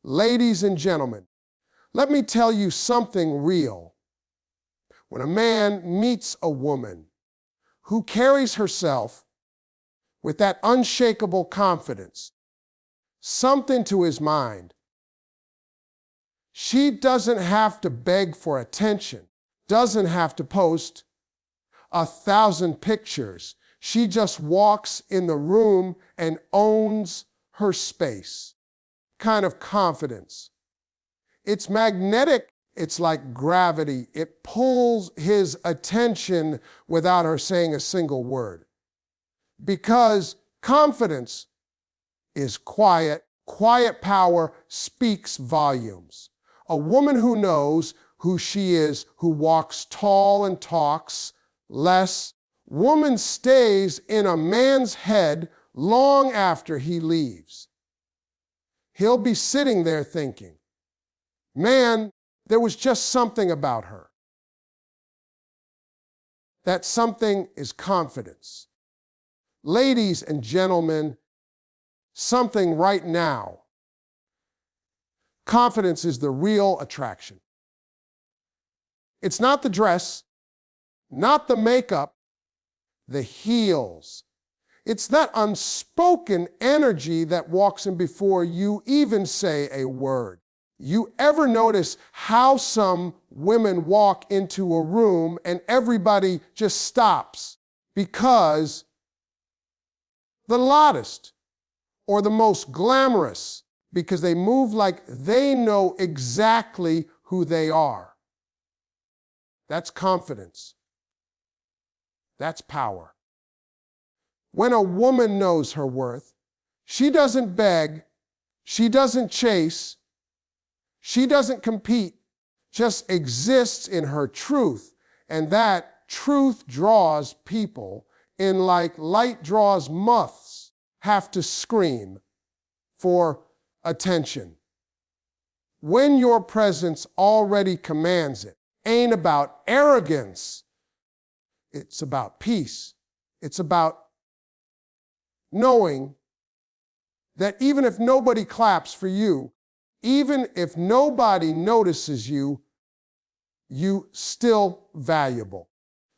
Ladies and gentlemen, let me tell you something real. When a man meets a woman who carries herself with that unshakable confidence, something to his mind, she doesn't have to beg for attention, doesn't have to post 1,000 pictures. She just walks in the room and owns her space. Kind of confidence. It's magnetic. It's like gravity. It pulls his attention without her saying a single word. Because confidence is quiet. Quiet power speaks volumes. A woman who knows who she is, who walks tall and talks less. Woman stays in a man's head long after he leaves. He'll be sitting there thinking, man, there was just something about her. That something is confidence. Ladies and gentlemen, something right now. Confidence is the real attraction. It's not the dress, not the makeup, the heels. It's that unspoken energy that walks in before you even say a word. You ever notice how some women walk into a room and everybody just stops because the loudest or the most glamorous, because they move like they know exactly who they are. That's confidence. That's power. When a woman knows her worth, she doesn't beg, she doesn't chase, she doesn't compete, just exists in her truth. And that truth draws people in like light draws moths have to scream for attention. When your presence already commands it, ain't about arrogance. It's about peace. It's about knowing that even if nobody claps for you, even if nobody notices you, you still valuable.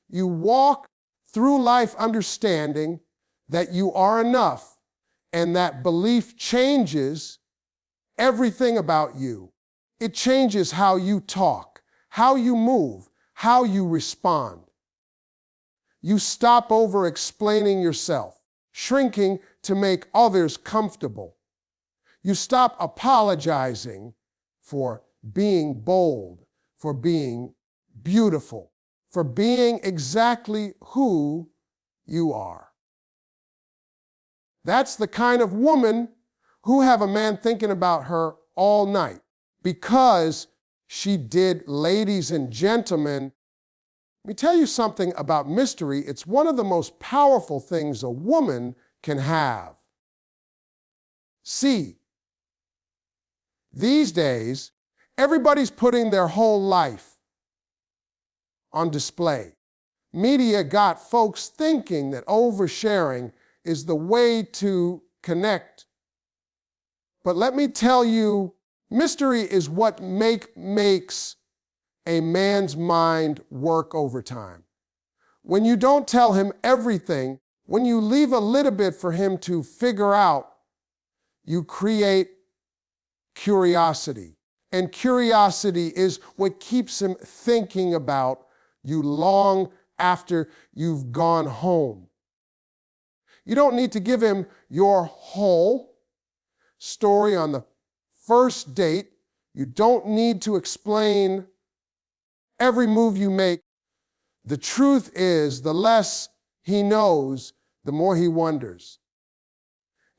You walk through life understanding that you are enough, and that belief changes everything about you. It changes how you talk, how you move, how you respond. You stop over explaining yourself, shrinking to make others comfortable. You stop apologizing for being bold, for being beautiful, for being exactly who you are. That's the kind of woman who have a man thinking about her all night because she did. Ladies and gentlemen, let me tell you something about mystery. It's one of the most powerful things a woman can have. See, these days, everybody's putting their whole life on display. Media got folks thinking that oversharing is the way to connect. But let me tell you, mystery is what makes a man's mind work overtime. When you don't tell him everything, when you leave a little bit for him to figure out, you create curiosity. And curiosity is what keeps him thinking about you long after you've gone home. You don't need to give him your whole story on the first date. You don't need to explain every move you make. The truth is, the less he knows, the more he wonders.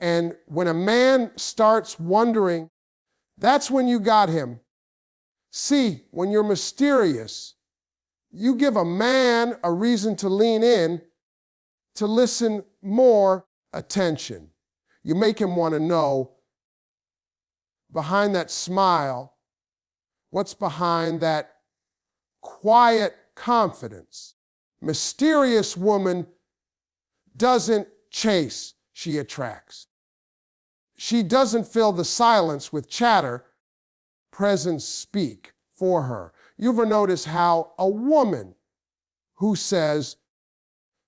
And when a man starts wondering, that's when you got him. See, when you're mysterious, you give a man a reason to lean in, to listen more attention. You make him want to know, behind that smile, what's behind that quiet confidence. Mysterious woman doesn't chase, she attracts. She doesn't fill the silence with chatter, presence speak for her. You ever notice how a woman who says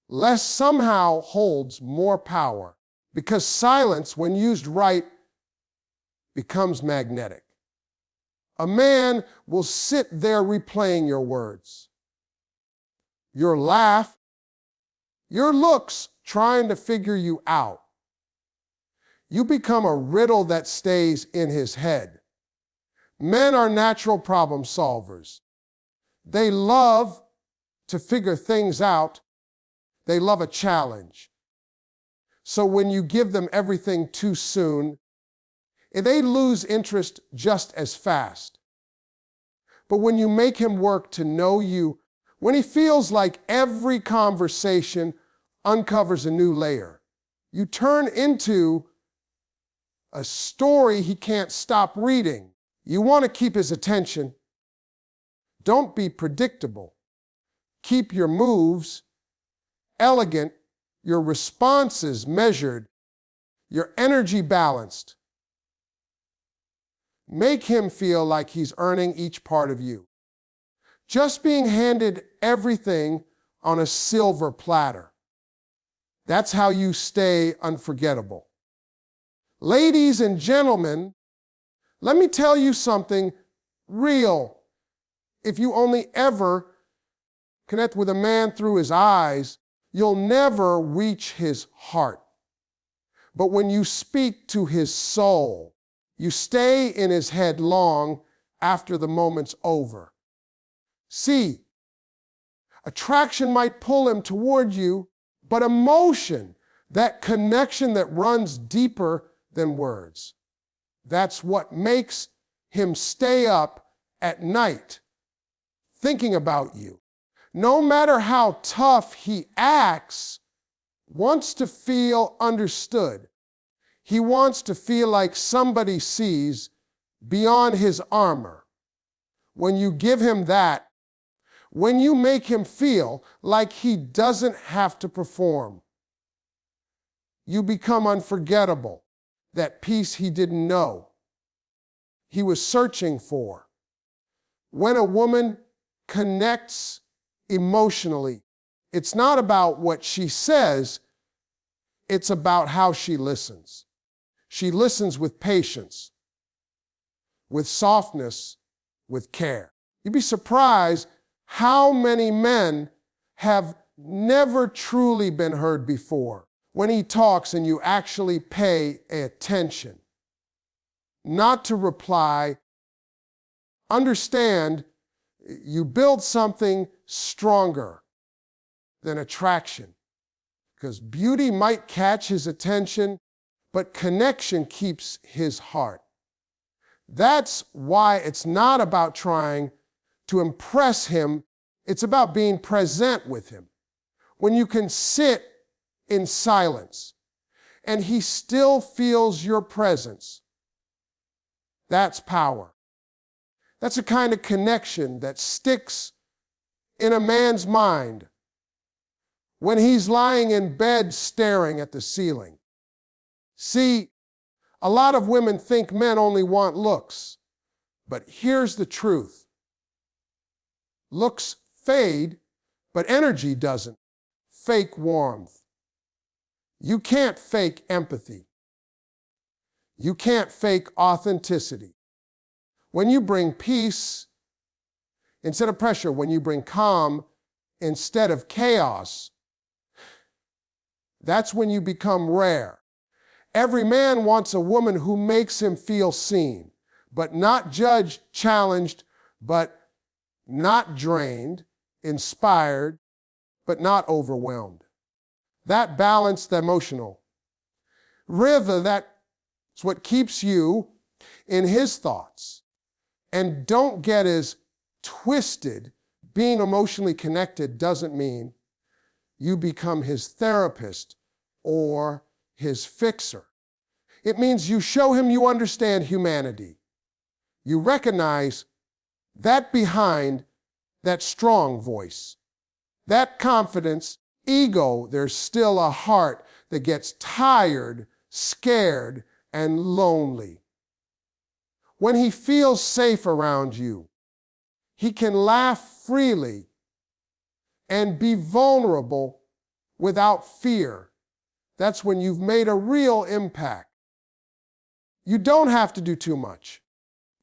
less somehow holds more power? Because silence, when used right, becomes magnetic. A man will sit there replaying your words, your laugh, your looks, trying to figure you out. You become a riddle that stays in his head. Men are natural problem solvers. They love to figure things out. They love a challenge. So when you give them everything too soon, they lose interest just as fast. But when you make him work to know you, when he feels like every conversation uncovers a new layer, you turn into a story he can't stop reading. You want to keep his attention. Don't be predictable. Keep your moves elegant, your responses measured, your energy balanced. Make him feel like he's earning each part of you. Just being handed everything on a silver platter. That's how you stay unforgettable. Ladies and gentlemen, let me tell you something real. If you only ever connect with a man through his eyes, you'll never reach his heart. But when you speak to his soul, you stay in his head long after the moment's over. See, attraction might pull him toward you, but emotion, that connection that runs deeper than words, that's what makes him stay up at night thinking about you. No matter how tough he acts, wants to feel understood. He wants to feel like somebody sees beyond his armor. When you give him that, when you make him feel like he doesn't have to perform, you become unforgettable, that peace he didn't know he was searching for. When a woman connects emotionally, it's not about what she says, it's about how she listens. She listens with patience, with softness, with care. You'd be surprised how many men have never truly been heard before when he talks and you actually pay attention. Not to reply, understand, you build something stronger than attraction. Because beauty might catch his attention, but connection keeps his heart. That's why it's not about trying to impress him, it's about being present with him. When you can sit in silence and he still feels your presence, that's power. That's a kind of connection that sticks in a man's mind when he's lying in bed staring at the ceiling. See, a lot of women think men only want looks, but here's the truth. Looks fade, but energy doesn't. Fake warmth. You can't fake empathy. You can't fake authenticity. When you bring peace instead of pressure, when you bring calm instead of chaos, that's when you become rare. Every man wants a woman who makes him feel seen, but not judged, challenged, but not drained, inspired, but not overwhelmed. That balanced emotional rhythm, that's what keeps you in his thoughts. And don't get as twisted. Being emotionally connected doesn't mean you become his therapist or his fixer. It means you show him you understand humanity. You recognize that behind that strong voice, that confidence, ego, there's still a heart that gets tired, scared, and lonely. When he feels safe around you, he can laugh freely and be vulnerable without fear. That's when you've made a real impact. You don't have to do too much.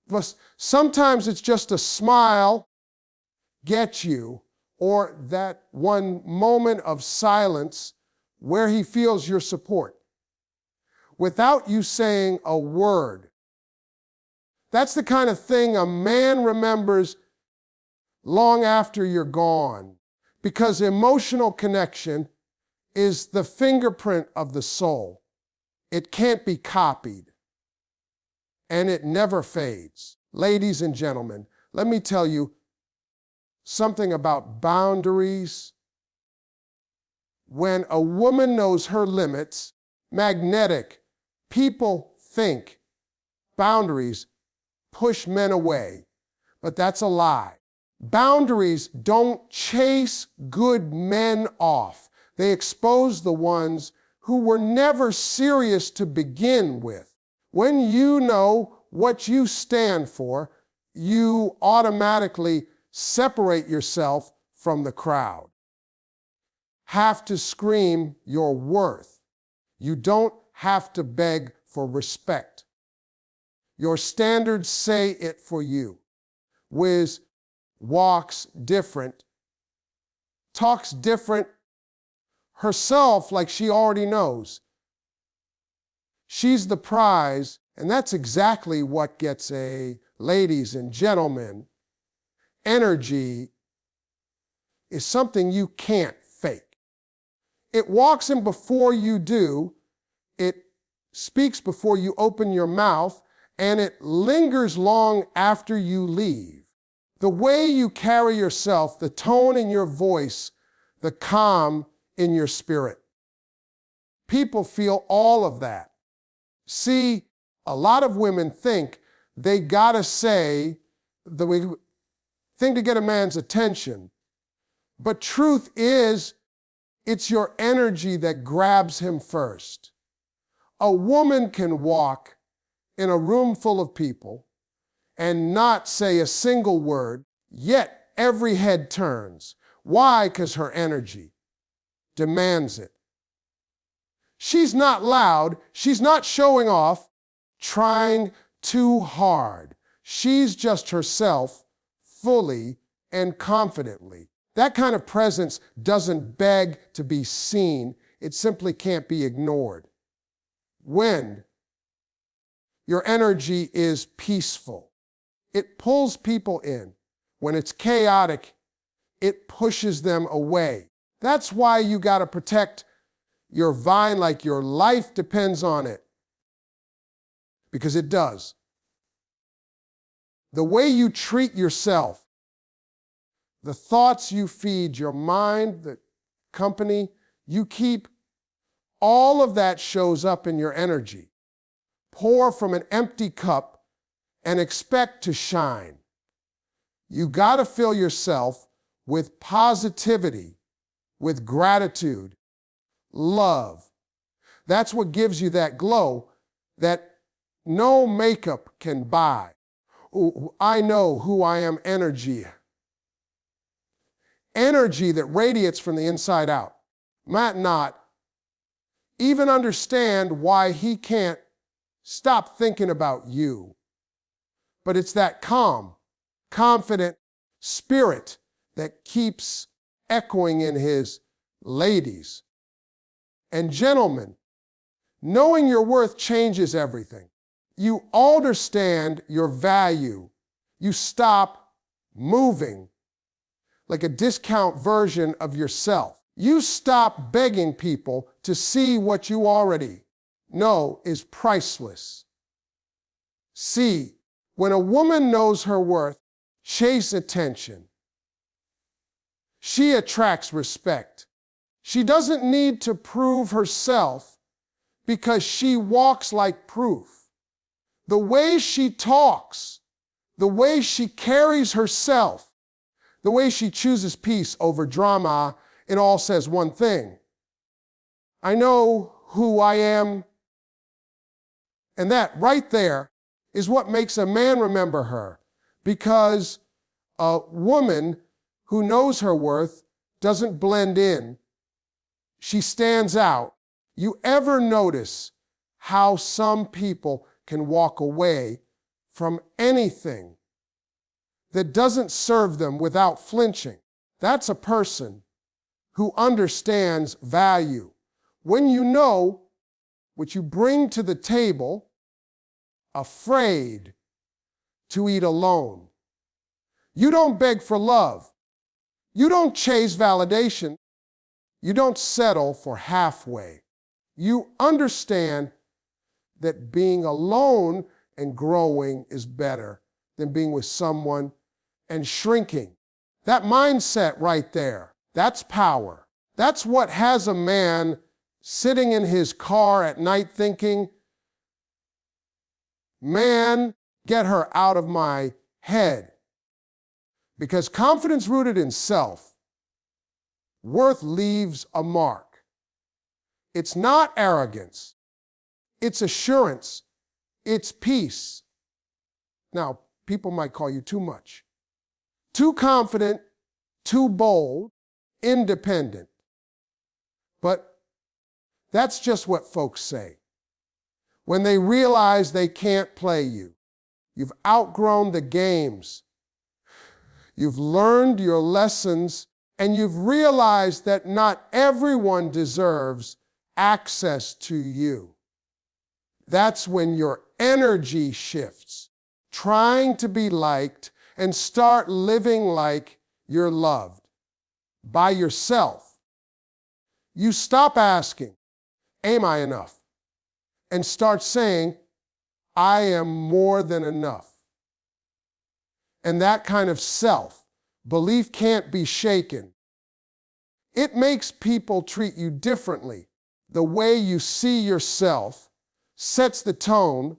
But sometimes it's just a smile gets you, or that one moment of silence where he feels your support without you saying a word. That's the kind of thing a man remembers long after you're gone, because emotional connection is the fingerprint of the soul. It can't be copied, and it never fades. Ladies and gentlemen, let me tell you something about boundaries. When a woman knows her limits, magnetic, people think boundaries push men away, but that's a lie. Boundaries don't chase good men off. They expose the ones who were never serious to begin with. When you know what you stand for, you automatically separate yourself from the crowd. Have to scream your worth. You don't have to beg for respect. Your standards say it for you. Wiz walks different, talks different herself like she already knows. She's the prize, and that's exactly what gets a, ladies and gentlemen, energy is something you can't fake. It walks in before you do, it speaks before you open your mouth, and it lingers long after you leave. The way you carry yourself, the tone in your voice, the calm in your spirit. People feel all of that. See, a lot of women think they gotta say the thing to get a man's attention. But truth is, it's your energy that grabs him first. A woman can walk in a room full of people and not say a single word, yet every head turns. Why? Because her energy demands it. She's not loud, she's not showing off, trying too hard. She's just herself, fully and confidently. That kind of presence doesn't beg to be seen, it simply can't be ignored. When your energy is peaceful, it pulls people in. When it's chaotic, it pushes them away. That's why you got to protect your vine like your life depends on it. Because it does. The way you treat yourself, the thoughts you feed your mind, the company you keep, all of that shows up in your energy. Pour from an empty cup and expect to shine. You got to fill yourself with positivity, with gratitude, love. That's what gives you that glow that no makeup can buy. Ooh, I know who I am energy. Energy that radiates from the inside out. Might not even understand why he can't stop thinking about you. But it's that calm, confident spirit that keeps echoing in his ladies. And gentlemen, knowing your worth changes everything. You understand your value. You stop moving like a discount version of yourself. You stop begging people to see what you already know is priceless. See, when a woman knows her worth, chase attention. She attracts respect. She doesn't need to prove herself because she walks like proof. The way she talks, the way she carries herself, the way she chooses peace over drama, it all says one thing. I know who I am. And that right there is what makes a man remember her, because a woman who knows her worth doesn't blend in. She stands out. You ever notice how some people can walk away from anything that doesn't serve them without flinching? That's a person who understands value. When you know what you bring to the table, afraid to eat alone. You don't beg for love. You don't chase validation. You don't settle for halfway. You understand that being alone and growing is better than being with someone and shrinking. That mindset right there, that's power. That's what has a man sitting in his car at night thinking, man, get her out of my head. Because confidence rooted in self, worth leaves a mark. It's not arrogance. It's assurance. It's peace. Now, people might call you too much. Too confident, too bold, independent. But that's just what folks say when they realize they can't play you. You've outgrown the games. You've learned your lessons, and you've realized that not everyone deserves access to you. That's when your energy shifts, trying to be liked, and start living like you're loved by yourself. You stop asking, am I enough? And start saying, I am more than enough. And that kind of self-belief can't be shaken. It makes people treat you differently. The way you see yourself sets the tone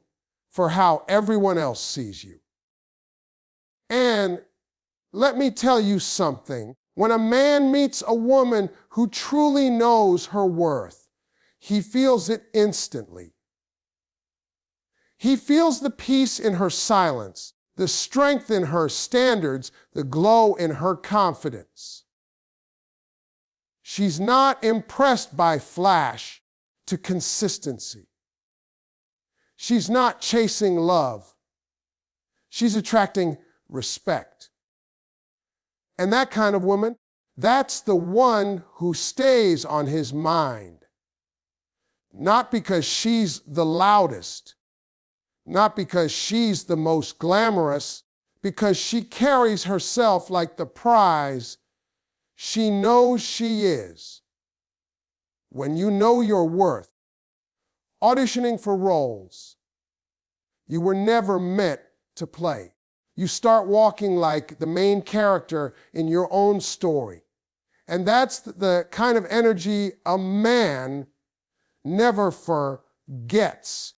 for how everyone else sees you. And let me tell you something. When a man meets a woman who truly knows her worth, he feels it instantly. He feels the peace in her silence, the strength in her standards, the glow in her confidence. She's not impressed by flash to consistency. She's not chasing love. She's attracting respect. And that kind of woman, that's the one who stays on his mind. Not because she's the loudest, not because she's the most glamorous, because she carries herself like the prize she knows she is. When you know your worth, auditioning for roles you were never meant to play, you start walking like the main character in your own story. And that's the kind of energy a man never forgets.